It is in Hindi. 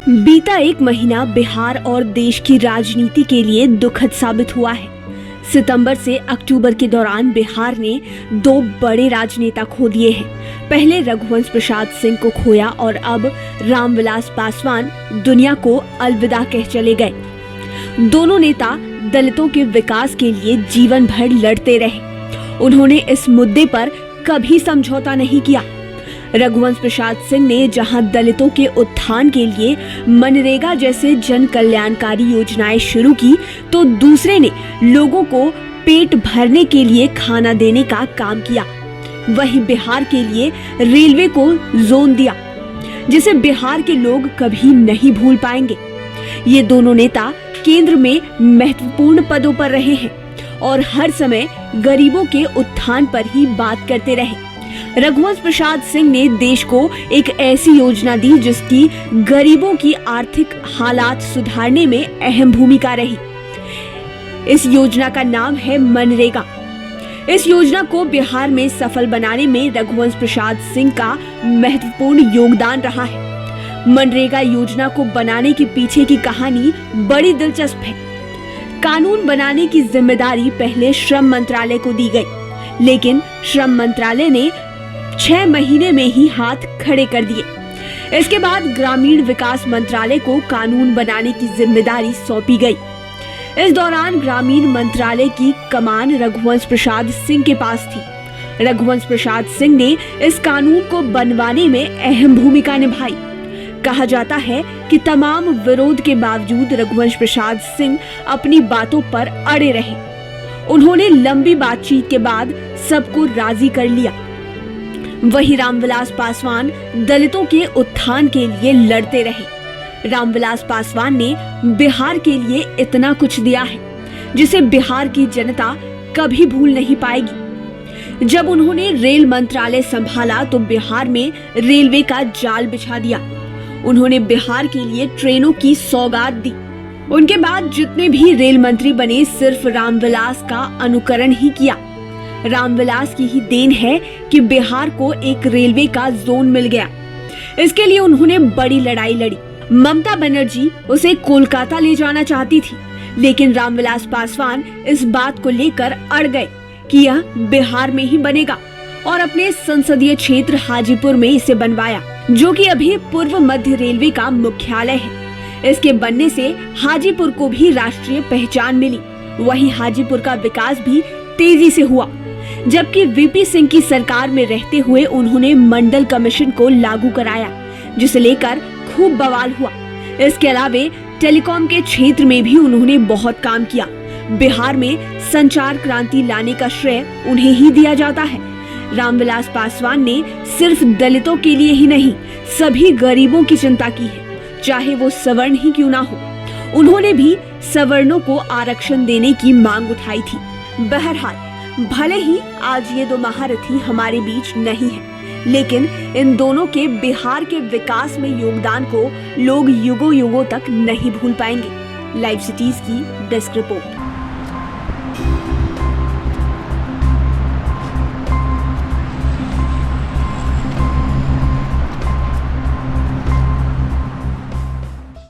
बीता एक महीना बिहार और देश की राजनीति के लिए दुखद साबित हुआ है। सितंबर से अक्टूबर के दौरान बिहार ने दो बड़े राजनेता खो दिए हैं। पहले रघुवंश प्रसाद सिंह को खोया और अब रामविलास पासवान दुनिया को अलविदा कह चले गए। दोनों नेता दलितों के विकास के लिए जीवन भर लड़ते रहे। उन्होंने इस मुद्दे पर कभी समझौता नहीं किया। रघुवंश प्रसाद सिंह ने जहां दलितों के उत्थान के लिए मनरेगा जैसे जन कल्याणकारी योजनाएं शुरू की, तो दूसरे ने लोगों को पेट भरने के लिए खाना देने का काम किया। वहीं बिहार के लिए रेलवे को जोन दिया, जिसे बिहार के लोग कभी नहीं भूल पाएंगे। ये दोनों नेता केंद्र में महत्वपूर्ण पदों पर रहे हैं और हर समय गरीबों के उत्थान पर ही बात करते रहे। रघुवंश प्रसाद सिंह ने देश को एक ऐसी योजना दी जिसकी गरीबों की आर्थिक हालात सुधारने में अहम भूमिका रही। इस योजना का नाम है मनरेगा। इस योजना को बिहार में सफल बनाने में रघुवंश प्रसाद सिंह का महत्वपूर्ण योगदान रहा है। मनरेगा योजना को बनाने के पीछे की कहानी बड़ी दिलचस्प है। कानून बनाने की जिम्मेदारी पहले श्रम मंत्रालय को दी गई, लेकिन श्रम मंत्रालय ने 6 महीने में ही हाथ खड़े कर दिए। इसके बाद ग्रामीण विकास मंत्रालय को कानून बनाने की जिम्मेदारी सौंपी गई। इस दौरान ग्रामीण मंत्रालय की कमान रघुवंश प्रसाद सिंह के पास थी। रघुवंश प्रसाद सिंह ने इस कानून को बनवाने में अहम भूमिका निभाई। कहा जाता है कि तमाम विरोध के बावजूद रघुवंश प्रसाद सिंह अपनी बातों पर अड़े रहे। उन्होंने लंबी बातचीत के बाद सबको राजी कर लिया। वहीं रामविलास पासवान दलितों के उत्थान के लिए लड़ते रहे। रामविलास पासवान ने बिहार के लिए इतना कुछ दिया है जिसे बिहार की जनता कभी भूल नहीं पाएगी। जब उन्होंने रेल मंत्रालय संभाला तो बिहार में रेलवे का जाल बिछा दिया। उन्होंने बिहार के लिए ट्रेनों की सौगात दी। उनके बाद जितने भी रेल मंत्री बने सिर्फ रामविलास का अनुकरण ही किया। रामविलास की ही देन है कि बिहार को एक रेलवे का जोन मिल गया। इसके लिए उन्होंने बड़ी लड़ाई लड़ी। ममता बनर्जी उसे कोलकाता ले जाना चाहती थी, लेकिन रामविलास पासवान इस बात को लेकर अड़ गए कि यह बिहार में ही बनेगा और अपने संसदीय क्षेत्र हाजीपुर में इसे बनवाया, जो कि अभी पूर्व मध्य रेलवे का मुख्यालय है। इसके बनने से हाजीपुर को भी राष्ट्रीय पहचान मिली। वहीं हाजीपुर का विकास भी तेजी से हुआ। जबकि वीपी सिंह की सरकार में रहते हुए उन्होंने मंडल कमीशन को लागू कराया, जिसे लेकर खूब बवाल हुआ। इसके अलावा टेलीकॉम के क्षेत्र में भी उन्होंने बहुत काम किया। बिहार में संचार क्रांति लाने का श्रेय उन्हें ही दिया जाता है। रामविलास पासवान ने सिर्फ दलितों के लिए ही नहीं, सभी गरीबों की चिंता की है, चाहे वो सवर्ण ही क्यों ना हो। उन्होंने भी सवर्णों को आरक्षण देने की मांग उठाई थी। बहरहाल, भले ही आज ये दो महारथी हमारे बीच नहीं है, लेकिन इन दोनों के बिहार के विकास में योगदान को लोग युगों युगों तक नहीं भूल पाएंगे। लाइव सिटीज की डेस्क रिपोर्ट।